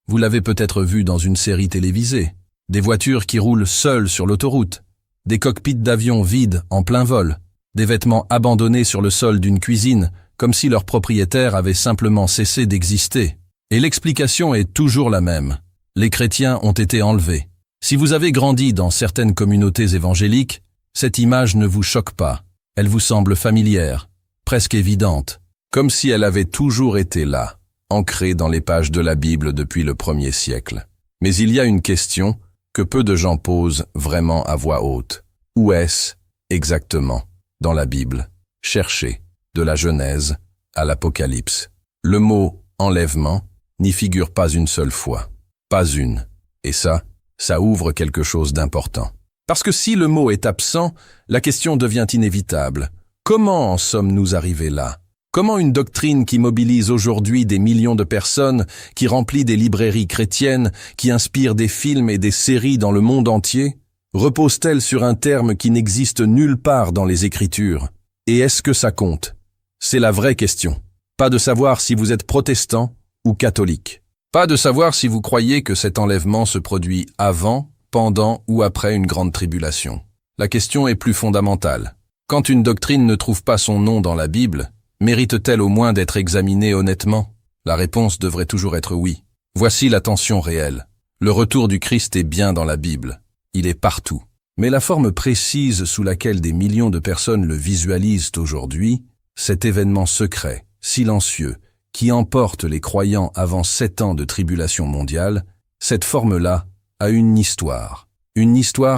Vous l'avez peut-être vu dans une série télévisée. Des voitures qui roulent seules sur l'autoroute, des cockpits d'avions vides en plein vol, des vêtements abandonnés sur le sol d'une cuisine, comme si leur propriétaire avait simplement cessé d'exister. Et l'explication est toujours la même. Les chrétiens ont été enlevés. Si vous avez grandi dans certaines communautés évangéliques, cette image ne vous choque pas. Elle vous semble familière, presque évidente, comme si elle avait toujours été là, ancrée dans les pages de la Bible depuis le 1er siècle. Mais il y a une question que peu de gens posent vraiment à voix haute. Où est-ce, exactement, dans la Bible? Cherchez, de la Genèse à l'Apocalypse. Le mot « enlèvement » n'y figure pas une seule fois. Pas une. Et ça ouvre quelque chose d'important. Parce que si le mot est absent, la question devient inévitable. Comment en sommes-nous arrivés là? Comment une doctrine qui mobilise aujourd'hui des millions de personnes, qui remplit des librairies chrétiennes, qui inspire des films et des séries dans le monde entier, repose-t-elle sur un terme qui n'existe nulle part dans les Écritures? Et est-ce que ça compte? C'est la vraie question. Pas de savoir si vous êtes protestant ou catholique. Pas de savoir si vous croyez que cet enlèvement se produit avant, pendant ou après une grande tribulation. La question est plus fondamentale. Quand une doctrine ne trouve pas son nom dans la Bible, mérite-t-elle au moins d'être examinée honnêtement? La réponse devrait toujours être oui. Voici la tension réelle. Le retour du Christ est bien dans la Bible. Il est partout. Mais la forme précise sous laquelle des millions de personnes le visualisent aujourd'hui, cet événement secret, silencieux, qui emporte les croyants avant 7 ans de tribulation mondiale, cette forme-là a une histoire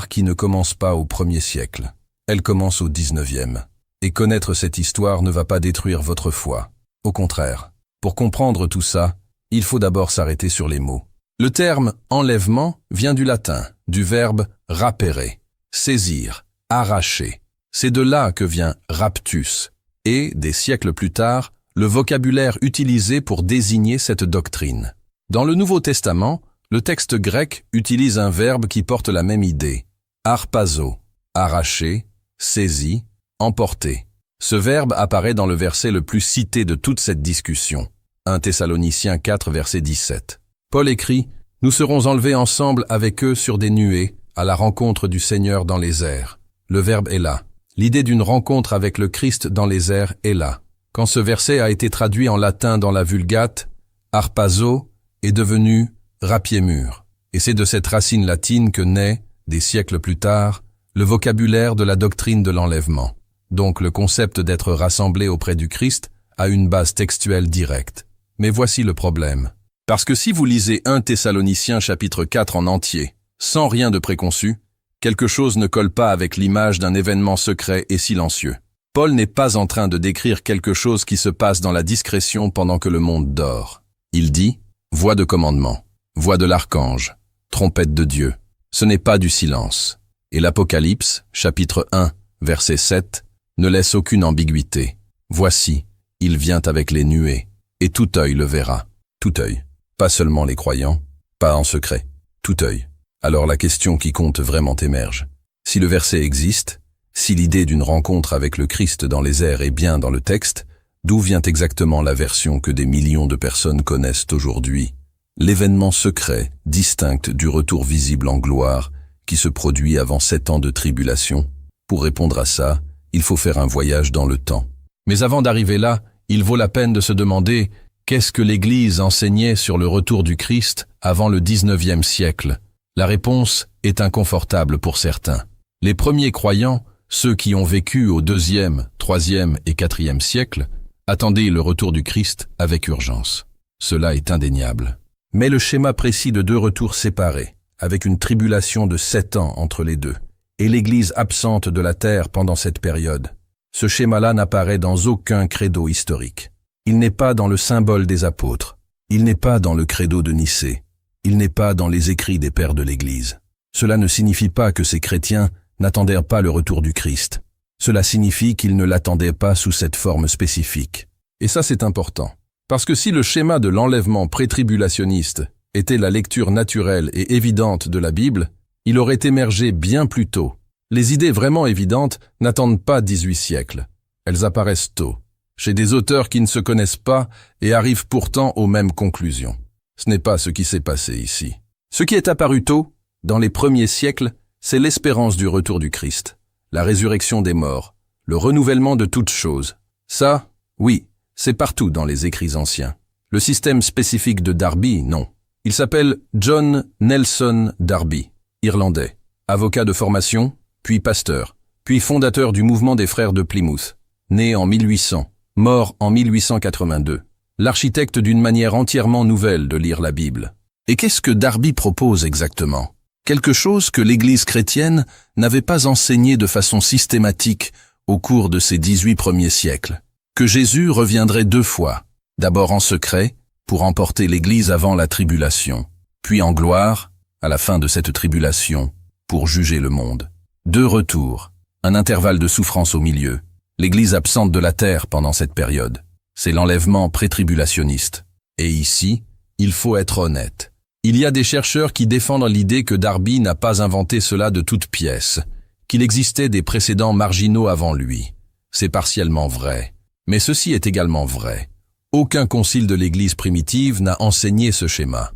qui ne commence pas au 1er siècle. Elle commence au 19e. Et connaître cette histoire ne va pas détruire votre foi. Au contraire, pour comprendre tout ça, il faut d'abord s'arrêter sur les mots. Le terme « enlèvement » vient du latin, du verbe « rapere », saisir, arracher. C'est de là que vient « raptus » et, des siècles plus tard, le vocabulaire utilisé pour désigner cette doctrine. Dans le Nouveau Testament, le texte grec utilise un verbe qui porte la même idée, harpazo, arracher, saisi, emporter. Ce verbe apparaît dans le verset le plus cité de toute cette discussion, 1 Thessaloniciens 4, verset 17. Paul écrit « Nous serons enlevés ensemble avec eux sur des nuées, à la rencontre du Seigneur dans les airs. » Le verbe est là. L'idée d'une rencontre avec le Christ dans les airs est là. Quand ce verset a été traduit en latin dans la Vulgate, harpazo est devenu rapiemur. Et c'est de cette racine latine que naît, des siècles plus tard, le vocabulaire de la doctrine de l'enlèvement. Donc le concept d'être rassemblé auprès du Christ a une base textuelle directe. Mais voici le problème. Parce que si vous lisez 1 Thessaloniciens chapitre 4 en entier, sans rien de préconçu, quelque chose ne colle pas avec l'image d'un événement secret et silencieux. Paul n'est pas en train de décrire quelque chose qui se passe dans la discrétion pendant que le monde dort. Il dit « voix de commandement, voix de l'archange, trompette de Dieu ». Ce n'est pas du silence. Et l'Apocalypse, chapitre 1, verset 7, ne laisse aucune ambiguïté. Voici, il vient avec les nuées, et tout œil le verra. Tout œil. Pas seulement les croyants, pas en secret. Tout œil. Alors la question qui compte vraiment émerge. Si le verset existe, si l'idée d'une rencontre avec le Christ dans les airs est bien dans le texte, d'où vient exactement la version que des millions de personnes connaissent aujourd'hui? L'événement secret, distinct du retour visible en gloire, qui se produit avant 7 ans de tribulation? Pour répondre à ça, il faut faire un voyage dans le temps. Mais avant d'arriver là, il vaut la peine de se demander qu'est-ce que l'Église enseignait sur le retour du Christ avant le 19e siècle? La réponse est inconfortable pour certains. Les premiers croyants, ceux qui ont vécu au 2e, 3e et 4e siècle, attendaient le retour du Christ avec urgence. Cela est indéniable. Mais le schéma précis de 2 retours séparés, avec une tribulation de 7 ans entre les deux, et l'Église absente de la terre pendant cette période, ce schéma-là n'apparaît dans aucun credo historique. Il n'est pas dans le symbole des apôtres, il n'est pas dans le credo de Nicée, il n'est pas dans les écrits des pères de l'Église. Cela ne signifie pas que ces chrétiens n'attendaient pas le retour du Christ. Cela signifie qu'ils ne l'attendaient pas sous cette forme spécifique. Et ça c'est important, parce que si le schéma de l'enlèvement pré-tribulationniste était la lecture naturelle et évidente de la Bible, il aurait émergé bien plus tôt. Les idées vraiment évidentes n'attendent pas 18 siècles. Elles apparaissent tôt, chez des auteurs qui ne se connaissent pas et arrivent pourtant aux mêmes conclusions. Ce n'est pas ce qui s'est passé ici. Ce qui est apparu tôt, dans les premiers siècles, c'est l'espérance du retour du Christ, la résurrection des morts, le renouvellement de toutes choses. Ça, oui, c'est partout dans les écrits anciens. Le système spécifique de Darby, non. Il s'appelle John Nelson Darby, irlandais, avocat de formation, puis pasteur, puis fondateur du mouvement des frères de Plymouth, né en 1800, mort en 1882, l'architecte d'une manière entièrement nouvelle de lire la Bible. Et qu'est-ce que Darby propose exactement? Quelque chose que l'Église chrétienne n'avait pas enseigné de façon systématique au cours de ces 18 premiers siècles. Que Jésus reviendrait 2 fois, d'abord en secret, pour emporter l'Église avant la tribulation, puis en gloire, à la fin de cette tribulation, pour juger le monde. 2 retours, un intervalle de souffrance au milieu, l'Église absente de la terre pendant cette période. C'est l'enlèvement pré-tribulationniste. Et ici, il faut être honnête. Il y a des chercheurs qui défendent l'idée que Darby n'a pas inventé cela de toutes pièces, qu'il existait des précédents marginaux avant lui. C'est partiellement vrai. Mais ceci est également vrai. Aucun concile de l'Église primitive n'a enseigné ce schéma.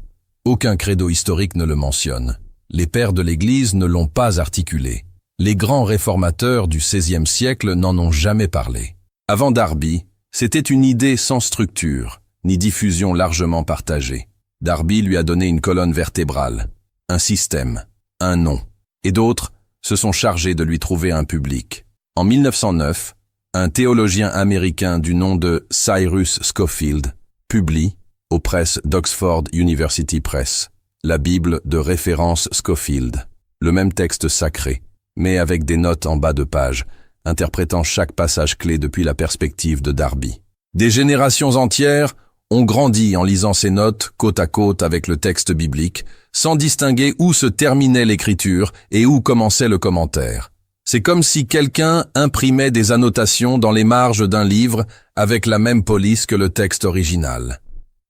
Aucun credo historique ne le mentionne. Les pères de l'Église ne l'ont pas articulé. Les grands réformateurs du XVIe siècle n'en ont jamais parlé. Avant Darby, c'était une idée sans structure, ni diffusion largement partagée. Darby lui a donné une colonne vertébrale, un système, un nom, et d'autres se sont chargés de lui trouver un public. En 1909, un théologien américain du nom de Cyrus Scofield publie, aux presses d'Oxford University Press, la Bible de référence Scofield, le même texte sacré, mais avec des notes en bas de page, interprétant chaque passage clé depuis la perspective de Darby. Des générations entières ont grandi en lisant ces notes côte à côte avec le texte biblique, sans distinguer où se terminait l'écriture et où commençait le commentaire. C'est comme si quelqu'un imprimait des annotations dans les marges d'un livre avec la même police que le texte original.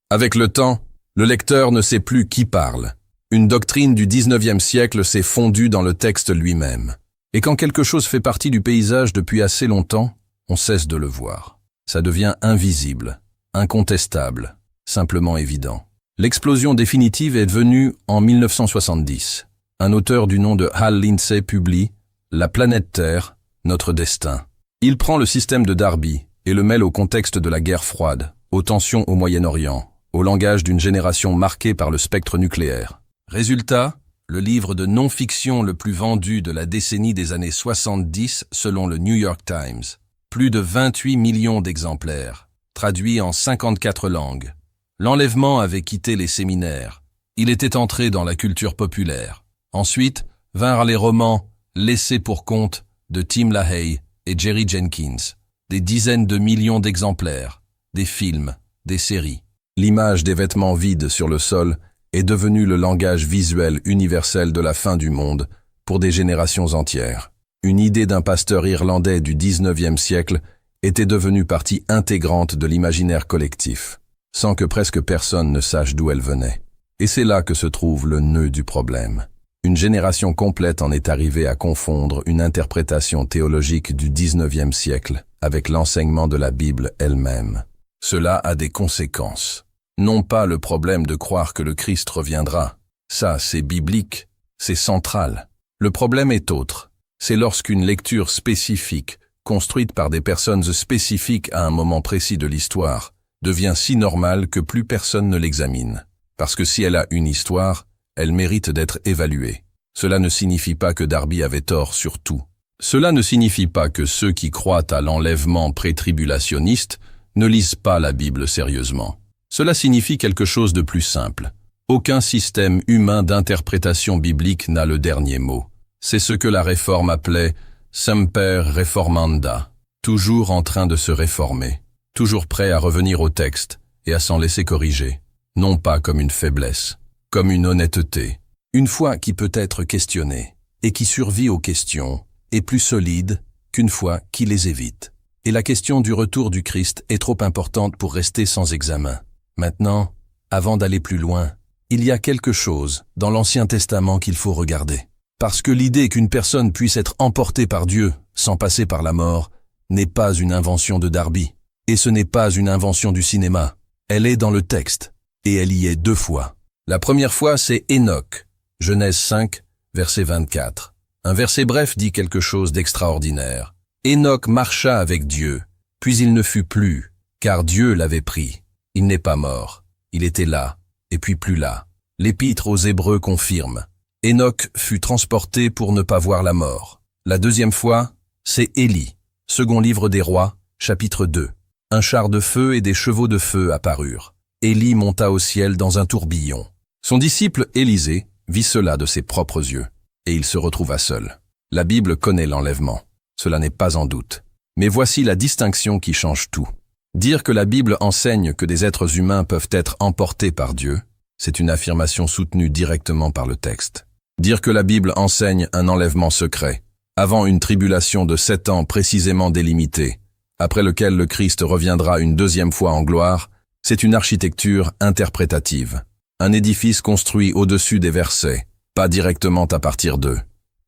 Avec le temps, le lecteur ne sait plus qui parle. Une doctrine du XIXe siècle s'est fondue dans le texte lui-même. Et quand quelque chose fait partie du paysage depuis assez longtemps, on cesse de le voir. Ça devient invisible, incontestable, simplement évident. L'explosion définitive est venue en 1970. Un auteur du nom de Hal Lindsey publie « La planète Terre, notre destin ». Il prend le système de Darby et le mêle au contexte de la guerre froide, aux tensions au Moyen-Orient, au langage d'une génération marquée par le spectre nucléaire. Résultat, le livre de non-fiction le plus vendu de la décennie des années 70 selon le New York Times. Plus de 28 millions d'exemplaires, traduits en 54 langues. L'enlèvement avait quitté les séminaires. Il était entré dans la culture populaire. Ensuite, vinrent les romans « Laissés pour compte » de Tim LaHaye et Jerry Jenkins. Des dizaines de millions d'exemplaires, des films, des séries. L'image des vêtements vides sur le sol est devenue le langage visuel universel de la fin du monde pour des générations entières. Une idée d'un pasteur irlandais du XIXe siècle était devenue partie intégrante de l'imaginaire collectif, sans que presque personne ne sache d'où elle venait. Et c'est là que se trouve le nœud du problème. Une génération complète en est arrivée à confondre une interprétation théologique du XIXe siècle avec l'enseignement de la Bible elle-même. Cela a des conséquences. Non pas le problème de croire que le Christ reviendra. Ça, c'est biblique, c'est central. Le problème est autre. C'est lorsqu'une lecture spécifique, construite par des personnes spécifiques à un moment précis de l'histoire, devient si normale que plus personne ne l'examine. Parce que si elle a une histoire, elle mérite d'être évaluée. Cela ne signifie pas que Darby avait tort sur tout. Cela ne signifie pas que ceux qui croient à l'enlèvement pré-tribulationniste ne lisent pas la Bible sérieusement. Cela signifie quelque chose de plus simple. Aucun système humain d'interprétation biblique n'a le dernier mot. C'est ce que la Réforme appelait « semper reformanda », toujours en train de se réformer, toujours prêt à revenir au texte et à s'en laisser corriger, non pas comme une faiblesse, comme une honnêteté. Une foi qui peut être questionnée et qui survit aux questions est plus solide qu'une foi qui les évite. Et la question du retour du Christ est trop importante pour rester sans examen. Maintenant, avant d'aller plus loin, il y a quelque chose dans l'Ancien Testament qu'il faut regarder. Parce que l'idée qu'une personne puisse être emportée par Dieu sans passer par la mort n'est pas une invention de Darby. Et ce n'est pas une invention du cinéma. Elle est dans le texte. et elle y est 2 fois. La première fois, c'est Enoch, Genèse 5, verset 24. Un verset bref dit quelque chose d'extraordinaire. Enoch marcha avec Dieu, puis il ne fut plus, car Dieu l'avait pris. Il n'est pas mort, il était là, et puis plus là. L'Épître aux Hébreux confirme. Enoch fut transporté pour ne pas voir la mort. La deuxième fois, c'est Élie, second livre des rois, chapitre 2. Un char de feu et des chevaux de feu apparurent. Élie monta au ciel dans un tourbillon. Son disciple Élisée vit cela de ses propres yeux, et il se retrouva seul. La Bible connaît l'enlèvement, cela n'est pas en doute. Mais voici la distinction qui change tout. Dire que la Bible enseigne que des êtres humains peuvent être emportés par Dieu, c'est une affirmation soutenue directement par le texte. Dire que la Bible enseigne un enlèvement secret, avant une tribulation de 7 ans précisément délimitée, après lequel le Christ reviendra une deuxième fois en gloire, c'est une architecture interprétative. Un édifice construit au-dessus des versets, pas directement à partir d'eux.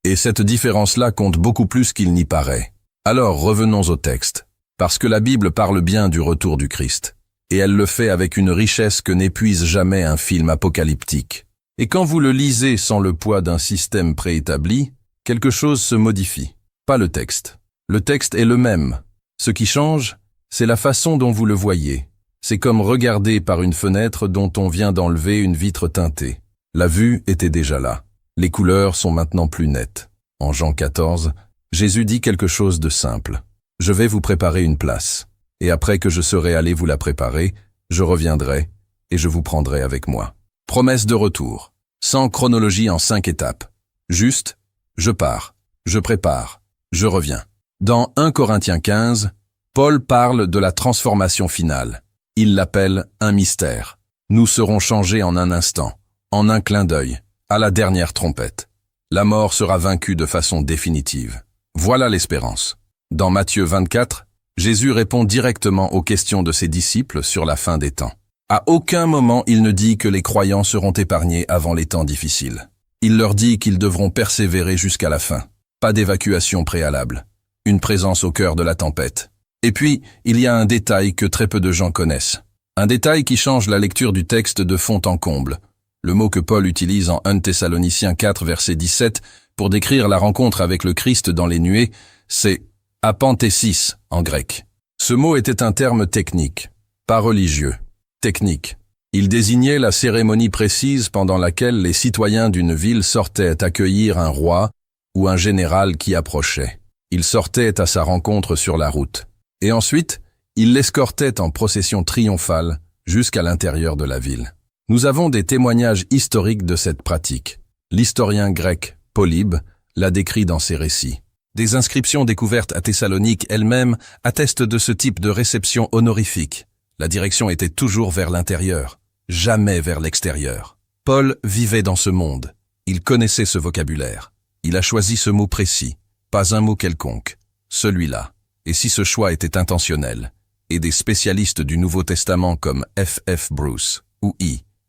Et cette différence-là compte beaucoup plus qu'il n'y paraît. Alors revenons au texte, parce que la Bible parle bien du retour du Christ, et elle le fait avec une richesse que n'épuise jamais un film apocalyptique. Et quand vous le lisez sans le poids d'un système préétabli, quelque chose se modifie, pas le texte. Le texte est le même. Ce qui change, c'est la façon dont vous le voyez. C'est comme regarder par une fenêtre dont on vient d'enlever une vitre teintée. La vue était déjà là. Les couleurs sont maintenant plus nettes. En Jean 14, Jésus dit quelque chose de simple. « Je vais vous préparer une place, et après que je serai allé vous la préparer, je reviendrai, et je vous prendrai avec moi. » Promesse de retour, sans chronologie en 5 étapes. Juste, je pars, je prépare, je reviens. Dans 1 Corinthiens 15, Paul parle de la transformation finale. Il l'appelle un mystère. Nous serons changés en un instant, en un clin d'œil, à la dernière trompette. La mort sera vaincue de façon définitive. Voilà l'espérance. Dans Matthieu 24, Jésus répond directement aux questions de ses disciples sur la fin des temps. À aucun moment il ne dit que les croyants seront épargnés avant les temps difficiles. Il leur dit qu'ils devront persévérer jusqu'à la fin. Pas d'évacuation préalable. Une présence au cœur de la tempête. Et puis, il y a un détail que très peu de gens connaissent. Un détail qui change la lecture du texte de fond en comble. Le mot que Paul utilise en 1 Thessaloniciens 4, verset 17, pour décrire la rencontre avec le Christ dans les nuées, c'est « apanthésis » en grec. Ce mot était un terme technique, pas religieux. Technique. Il désignait la cérémonie précise pendant laquelle les citoyens d'une ville sortaient accueillir un roi ou un général qui approchait. Ils sortaient à sa rencontre sur la route. Et ensuite, ils l'escortaient en procession triomphale jusqu'à l'intérieur de la ville. Nous avons des témoignages historiques de cette pratique. L'historien grec Polybe l'a décrit dans ses récits. Des inscriptions découvertes à Thessalonique elle-même attestent de ce type de réception honorifique. La direction était toujours vers l'intérieur, jamais vers l'extérieur. Paul vivait dans ce monde. Il connaissait ce vocabulaire. Il a choisi ce mot précis, pas un mot quelconque, celui-là. Et si ce choix était intentionnel, et des spécialistes du Nouveau Testament comme F.F. Bruce ou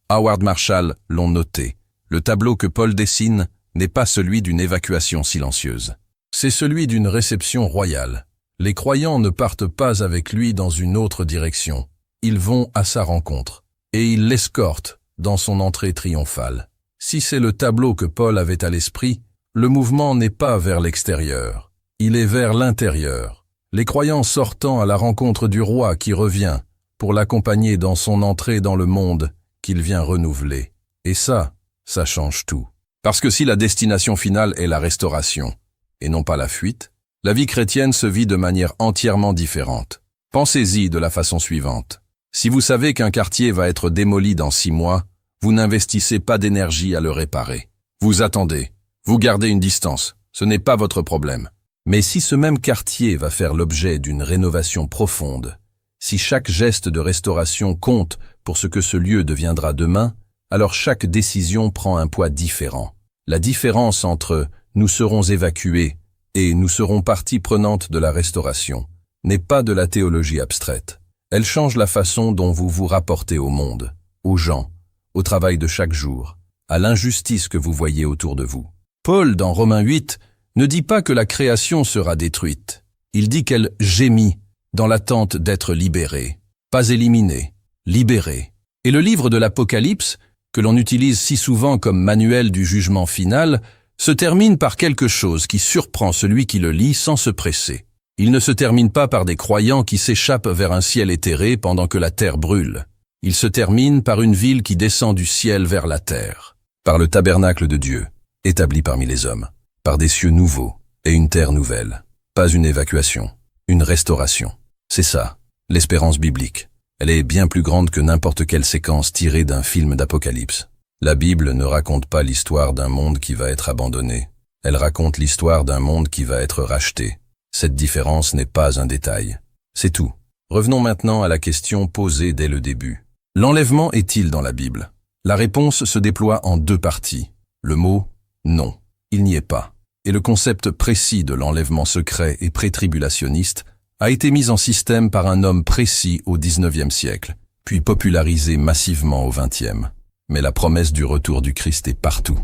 Howard Marshall l'ont noté, le tableau que Paul dessine n'est pas celui d'une évacuation silencieuse. C'est celui d'une réception royale. Les croyants ne partent pas avec lui dans une autre direction. Ils vont à sa rencontre, et ils l'escortent dans son entrée triomphale. Si c'est le tableau que Paul avait à l'esprit, le mouvement n'est pas vers l'extérieur, il est vers l'intérieur. Les croyants sortant à la rencontre du roi qui revient pour l'accompagner dans son entrée dans le monde qu'il vient renouveler. Et ça change tout. Parce que si la destination finale est la restauration, et non pas la fuite, la vie chrétienne se vit de manière entièrement différente. Pensez-y de la façon suivante. Si vous savez qu'un quartier va être démoli dans 6 mois, vous n'investissez pas d'énergie à le réparer. Vous attendez, vous gardez une distance, ce n'est pas votre problème. Mais si ce même quartier va faire l'objet d'une rénovation profonde, si chaque geste de restauration compte pour ce que ce lieu deviendra demain, alors chaque décision prend un poids différent. La différence entre « nous serons évacués » et « nous serons partie prenante de la restauration » n'est pas de la théologie abstraite. Elle change la façon dont vous vous rapportez au monde, aux gens, au travail de chaque jour, à l'injustice que vous voyez autour de vous. Paul, dans Romains 8, ne dit pas que la création sera détruite. Il dit qu'elle gémit dans l'attente d'être libérée, pas éliminée, libérée. Et le livre de l'Apocalypse, que l'on utilise si souvent comme manuel du jugement final, se termine par quelque chose qui surprend celui qui le lit sans se presser. Il ne se termine pas par des croyants qui s'échappent vers un ciel éthéré pendant que la terre brûle. Il se termine par une ville qui descend du ciel vers la terre, par le tabernacle de Dieu, établi parmi les hommes, par des cieux nouveaux et une terre nouvelle. Pas une évacuation, une restauration. C'est ça, l'espérance biblique. Elle est bien plus grande que n'importe quelle séquence tirée d'un film d'Apocalypse. La Bible ne raconte pas l'histoire d'un monde qui va être abandonné. Elle raconte l'histoire d'un monde qui va être racheté. Cette différence n'est pas un détail. C'est tout. Revenons maintenant à la question posée dès le début. L'enlèvement est-il dans la Bible? La réponse se déploie en deux parties. Le mot « non », il n'y est pas. Et le concept précis de l'enlèvement secret et pré-tribulationniste a été mis en système par un homme précis au XIXe siècle, puis popularisé massivement au XXe. Mais la promesse du retour du Christ est partout.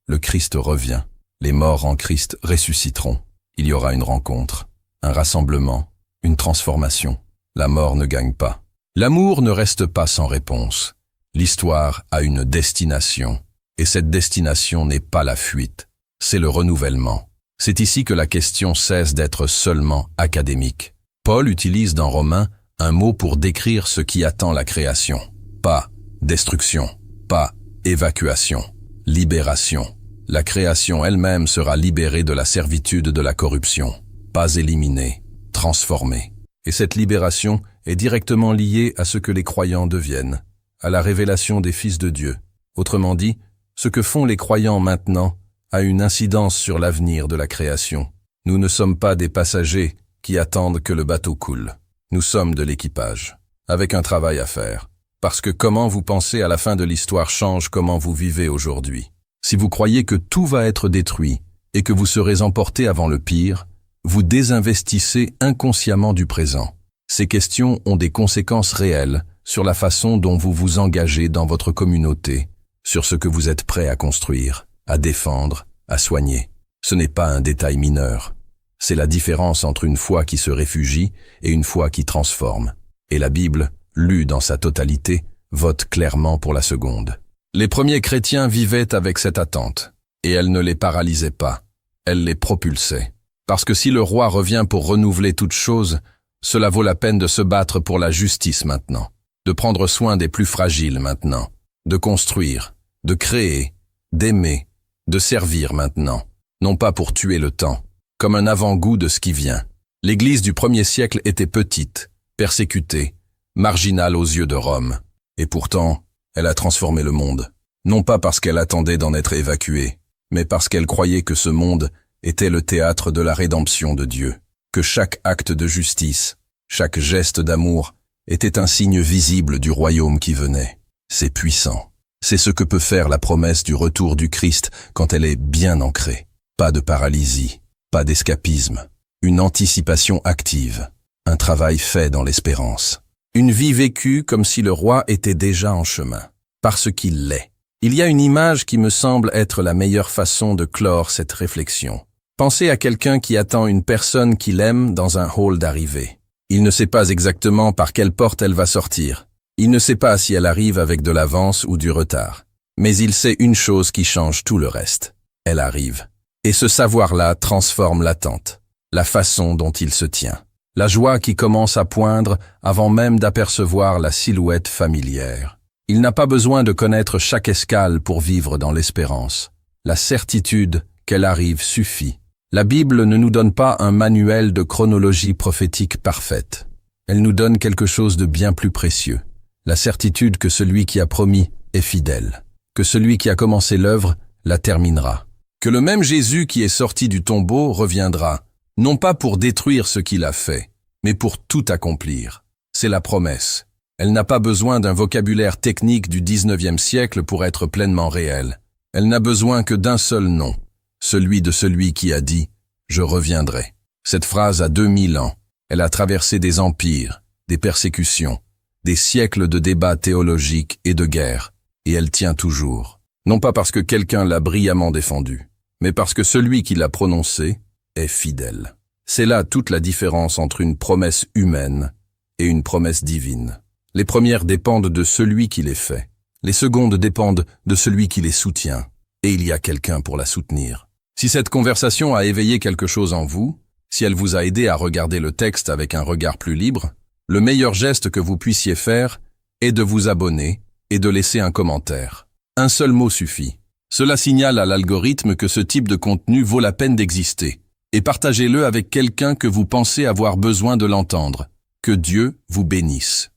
Le Christ revient. Les morts en Christ ressusciteront. Il y aura une rencontre, un rassemblement, une transformation. La mort ne gagne pas. L'amour ne reste pas sans réponse. L'histoire a une destination. Et cette destination n'est pas la fuite. C'est le renouvellement. C'est ici que la question cesse d'être seulement académique. Paul utilise dans Romains un mot pour décrire ce qui attend la création. Pas destruction, pas évacuation, libération. La création elle-même sera libérée de la servitude de la corruption, pas éliminée, transformée. Et cette libération est directement liée à ce que les croyants deviennent, à la révélation des fils de Dieu. Autrement dit, ce que font les croyants maintenant a une incidence sur l'avenir de la création. Nous ne sommes pas des passagers qui attendent que le bateau coule. Nous sommes de l'équipage, avec un travail à faire. Parce que comment vous pensez à la fin de l'histoire change comment vous vivez aujourd'hui. Si vous croyez que tout va être détruit et que vous serez emporté avant le pire, vous désinvestissez inconsciemment du présent. Ces questions ont des conséquences réelles sur la façon dont vous vous engagez dans votre communauté, sur ce que vous êtes prêt à construire, à défendre, à soigner. Ce n'est pas un détail mineur. C'est la différence entre une foi qui se réfugie et une foi qui transforme. Et la Bible, lue dans sa totalité, vote clairement pour la seconde. Les premiers chrétiens vivaient avec cette attente, et elle ne les paralysait pas, elle les propulsait. Parce que si le roi revient pour renouveler toute chose, cela vaut la peine de se battre pour la justice maintenant, de prendre soin des plus fragiles maintenant, de construire, de créer, d'aimer, de servir maintenant, non pas pour tuer le temps, comme un avant-goût de ce qui vient. L'Église du premier siècle était petite, persécutée, marginale aux yeux de Rome, et pourtant, elle a transformé le monde, non pas parce qu'elle attendait d'en être évacuée, mais parce qu'elle croyait que ce monde était le théâtre de la rédemption de Dieu, que chaque acte de justice, chaque geste d'amour était un signe visible du royaume qui venait. C'est puissant. C'est ce que peut faire la promesse du retour du Christ quand elle est bien ancrée. Pas de paralysie, pas d'escapisme, une anticipation active, un travail fait dans l'espérance. Une vie vécue comme si le roi était déjà en chemin, parce qu'il l'est. Il y a une image qui me semble être la meilleure façon de clore cette réflexion. Pensez à quelqu'un qui attend une personne qu'il aime dans un hall d'arrivée. Il ne sait pas exactement par quelle porte elle va sortir. Il ne sait pas si elle arrive avec de l'avance ou du retard. Mais il sait une chose qui change tout le reste. Elle arrive. Et ce savoir-là transforme l'attente, la façon dont il se tient. La joie qui commence à poindre avant même d'apercevoir la silhouette familière. Il n'a pas besoin de connaître chaque escale pour vivre dans l'espérance. La certitude qu'elle arrive suffit. La Bible ne nous donne pas un manuel de chronologie prophétique parfaite. Elle nous donne quelque chose de bien plus précieux. La certitude que celui qui a promis est fidèle. Que celui qui a commencé l'œuvre la terminera. Que le même Jésus qui est sorti du tombeau reviendra, non pas pour détruire ce qu'il a fait, mais pour tout accomplir. C'est la promesse. Elle n'a pas besoin d'un vocabulaire technique du XIXe siècle pour être pleinement réelle. Elle n'a besoin que d'un seul nom, celui de celui qui a dit « Je reviendrai ». Cette phrase a 2000 ans. Elle a traversé des empires, des persécutions, des siècles de débats théologiques et de guerres, et elle tient toujours. Non pas parce que quelqu'un l'a brillamment défendue, mais parce que celui qui l'a prononcée est fidèle. C'est là toute la différence entre une promesse humaine et une promesse divine. Les premières dépendent de celui qui les fait. Les secondes dépendent de celui qui les soutient. Et il y a quelqu'un pour la soutenir. Si cette conversation a éveillé quelque chose en vous, si elle vous a aidé à regarder le texte avec un regard plus libre, le meilleur geste que vous puissiez faire est de vous abonner et de laisser un commentaire. Un seul mot suffit. Cela signale à l'algorithme que ce type de contenu vaut la peine d'exister. Et partagez-le avec quelqu'un que vous pensez avoir besoin de l'entendre. Que Dieu vous bénisse.